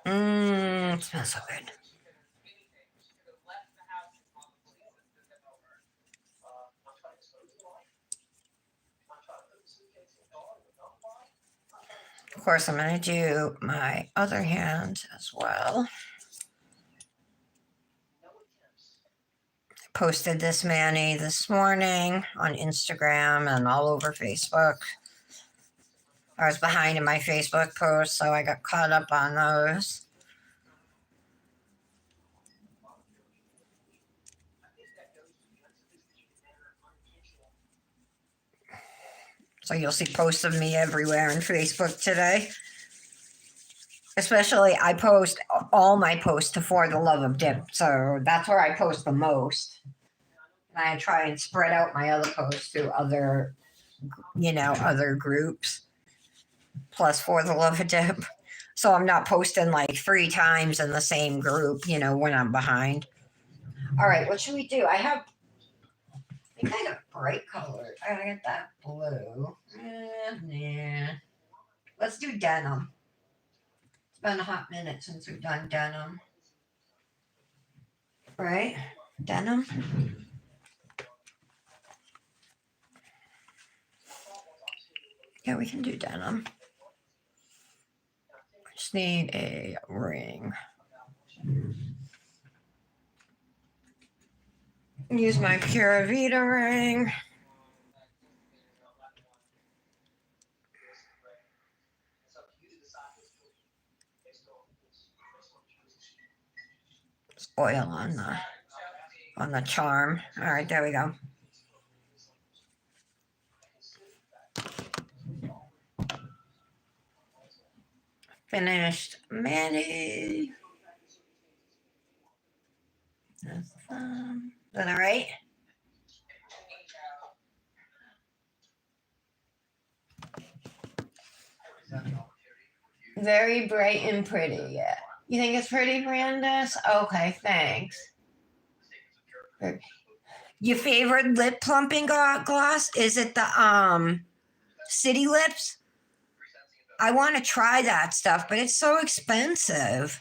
S1: It smells so good. Of course, I'm going to do my other hand as well. Posted this mani this morning on Instagram and all over Facebook. I was behind in my Facebook post, so I got caught up on those. So you'll see posts of me everywhere on Facebook today. Especially, I post all my posts to For the Love of Dip. So that's where I post the most. And I try and spread out my other posts to other groups. Plus For the Love of Dip. So I'm not posting like 3 times in the same group, when I'm behind. All right, what should we do? I think I got bright color. I got that blue. Nah. Let's do denim. It's been a hot minute since we've done denim. Right? Denim? Yeah, we can do denim. I just need a ring. Use my Pura Vida ring. oil on the charm. All right, there we go. Finished mani. Is that all right? Very bright and pretty. Yeah. You think it's pretty, Brandis? Okay, thanks. Your favorite lip plumping gloss? Is it the City Lips? I want to try that stuff, but it's so expensive.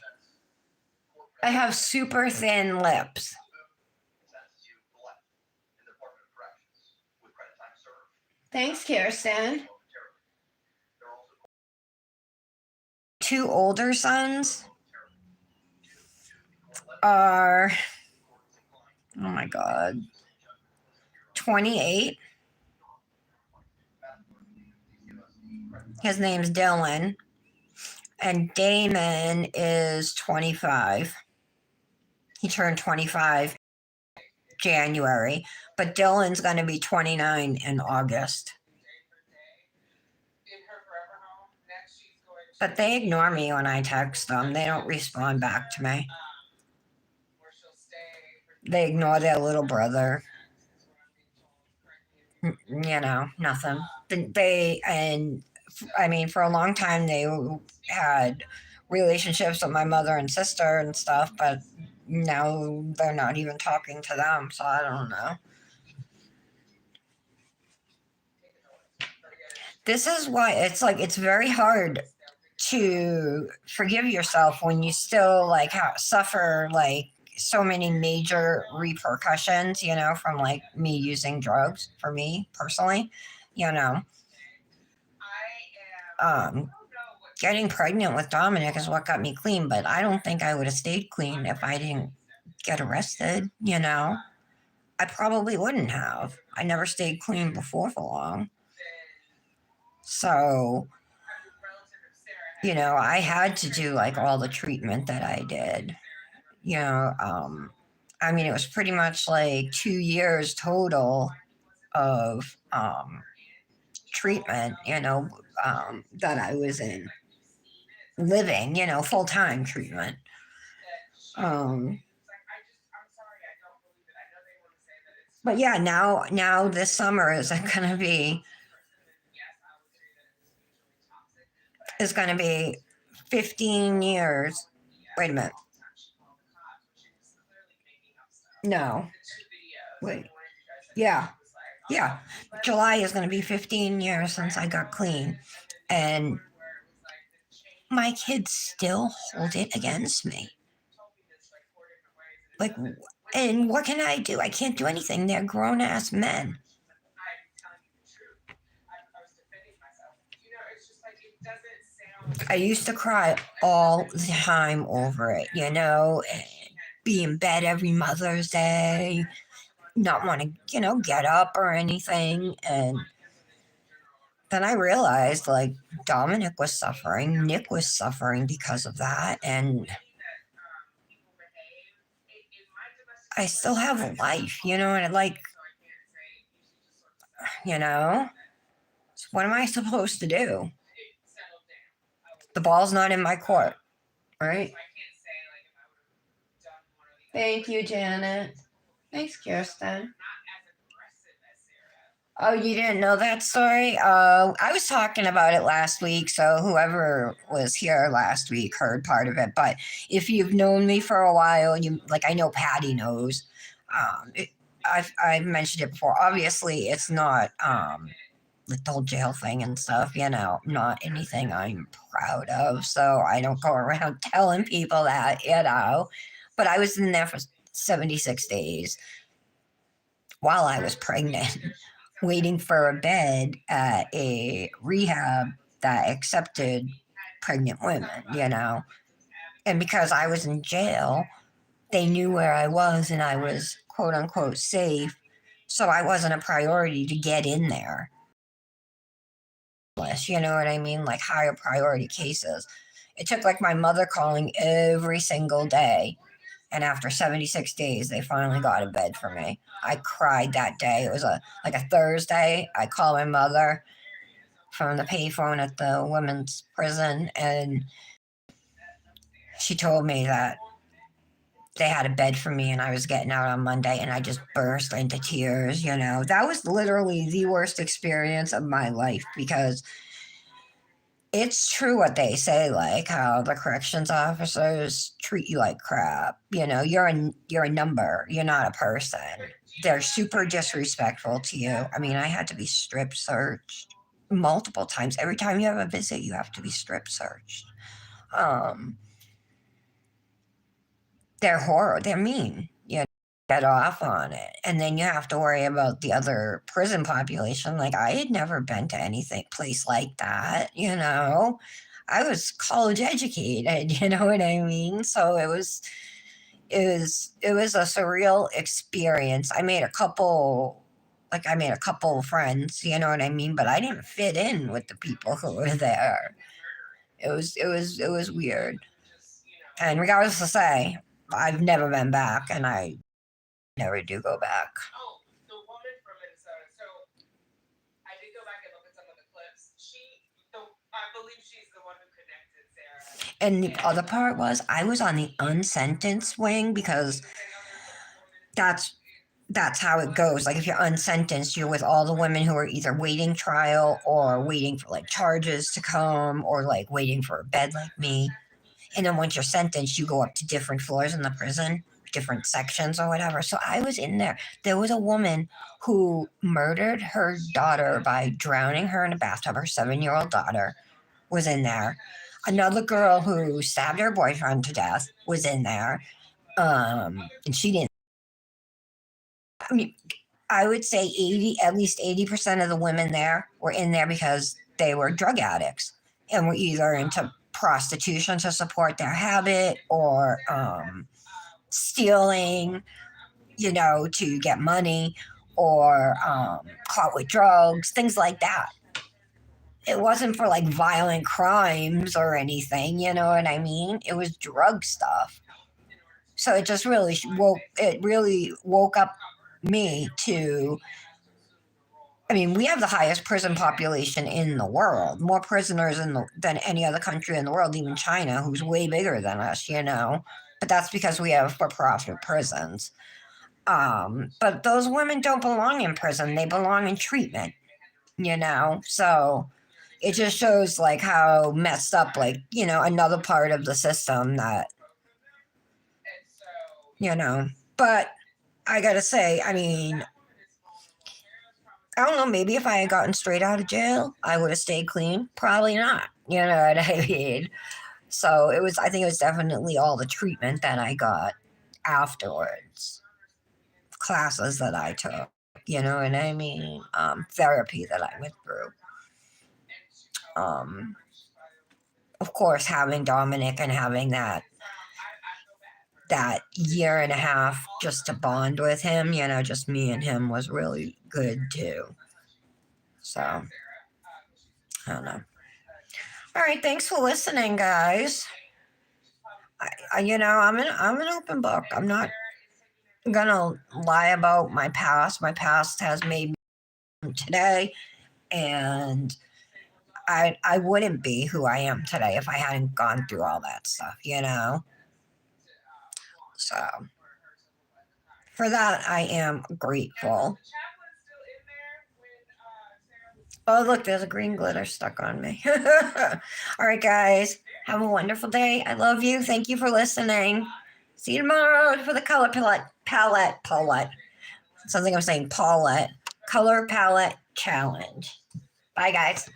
S1: I have super thin lips. Thanks, Kirsten. 2 older sons are, oh my God, 28. His name's Dylan. And Damon is 25. He turned 25 January, but Dylan's going to be 29 in August. But they ignore me when I text them. They don't respond back to me. They ignore their little brother. You know, nothing. For a long time, they had relationships with my mother and sister and stuff, but now they're not even talking to them, so I don't know. This is why it's very hard to forgive yourself when you still suffer so many major repercussions, from me using drugs for me personally, getting pregnant with Dominic is what got me clean, but I don't think I would have stayed clean if I didn't get arrested, I probably wouldn't have. I never stayed clean before for long. So, I had to do all the treatment that I did. It was pretty much 2 years total of treatment, that I was in living, full time treatment. But yeah, now this summer is going to be 15 years. Wait a minute. No. Wait. Yeah. Yeah. July is going to be 15 years since I got clean. And my kids still hold it against me. And what can I do? I can't do anything. They're grown ass men. I used to cry all the time over it, be in bed every Mother's Day, not want to, get up or anything. And then I realized Dominic was suffering, Nick was suffering because of that. And I still have a life, and so what am I supposed to do? The ball's not in my court, right? Thank you, Janet. Thanks, Kirsten. Oh, you didn't know that story? I was talking about it last week, so whoever was here last week heard part of it. But if you've known me for a while, I know Patty knows. I've mentioned it before. Obviously, it's not the whole jail thing and stuff. Not anything I'm proud of. So I don't go around telling people that. But I was in there for 76 days while I was pregnant, waiting for a bed at a rehab that accepted pregnant women, And because I was in jail, they knew where I was and I was quote unquote safe. So I wasn't a priority to get in there. You know what I mean? Higher priority cases. It took my mother calling every single day And after 76 days, they finally got a bed for me. I cried that day. It was like a Thursday. I called my mother from the payphone at the women's prison, and she told me that they had a bed for me and I was getting out on Monday, and I just burst into tears. That was literally the worst experience of my life, because it's true what they say, like how the corrections officers treat you like crap. You're a number. You're not a person. They're super disrespectful to you. I mean, I had to be strip searched multiple times. Every time you have a visit, you have to be strip searched. Um, they're horrible. They're mean. Get off on it, and then you have to worry about the other prison population. Like, I had never been to anything place like that. I was college educated. You know what I mean? So it was a surreal experience. I made a couple friends. You know what I mean? But I didn't fit in with the people who were there. It was weird. And regardless to say, I've never been back, and I never do go back.
S2: Oh, the woman from Minnesota. So I did go back and look at some of the clips. I believe she's the one who connected Sarah.
S1: And the other part was, I was on the unsentenced wing, because that's how it goes. Like, if you're unsentenced, you're with all the women who are either waiting trial or waiting for like charges to come, or like waiting for a bed like me. And then once you're sentenced, you go up to different floors in the prison, different sections or whatever. So I was in there. There was a woman who murdered her daughter by drowning her in a bathtub. Her 7-year-old daughter was in there. Another girl who stabbed her boyfriend to death was in there. And she didn't. I mean, I would say at least 80% of the women there were in there because they were drug addicts and were either into prostitution to support their habit, or stealing, to get money, or caught with drugs, things like that. It wasn't for like violent crimes or anything, you know what I mean? It was drug stuff. So it just really woke up me to. I mean, we have the highest prison population in the world, more prisoners than any other country in the world, even China, who's way bigger than us. But that's because we have for-profit prisons. But those women don't belong in prison; they belong in treatment. So it just shows like how messed up, like, another part of the system that, you know. But I gotta say, I mean, I don't know, maybe if I had gotten straight out of jail, I would have stayed clean. Probably not. You know what I mean? So I think it was definitely all the treatment that I got afterwards, classes that I took, you know what I mean? Therapy that I went through. Um, of course, having Dominic and having that year and a half just to bond with him, just me and him, was really good too. So, I don't know. All right, thanks for listening, guys. I'm an open book. I'm not gonna lie about my past. My past has made me today, and I wouldn't be who I am today if I hadn't gone through all that stuff. So for that, I am grateful. Oh, look, there's a green glitter stuck on me. All right, guys, have a wonderful day. I love you. Thank you for listening. See you tomorrow for the color palette. Sounds like I'm saying Paulette. Color palette challenge. Bye, guys.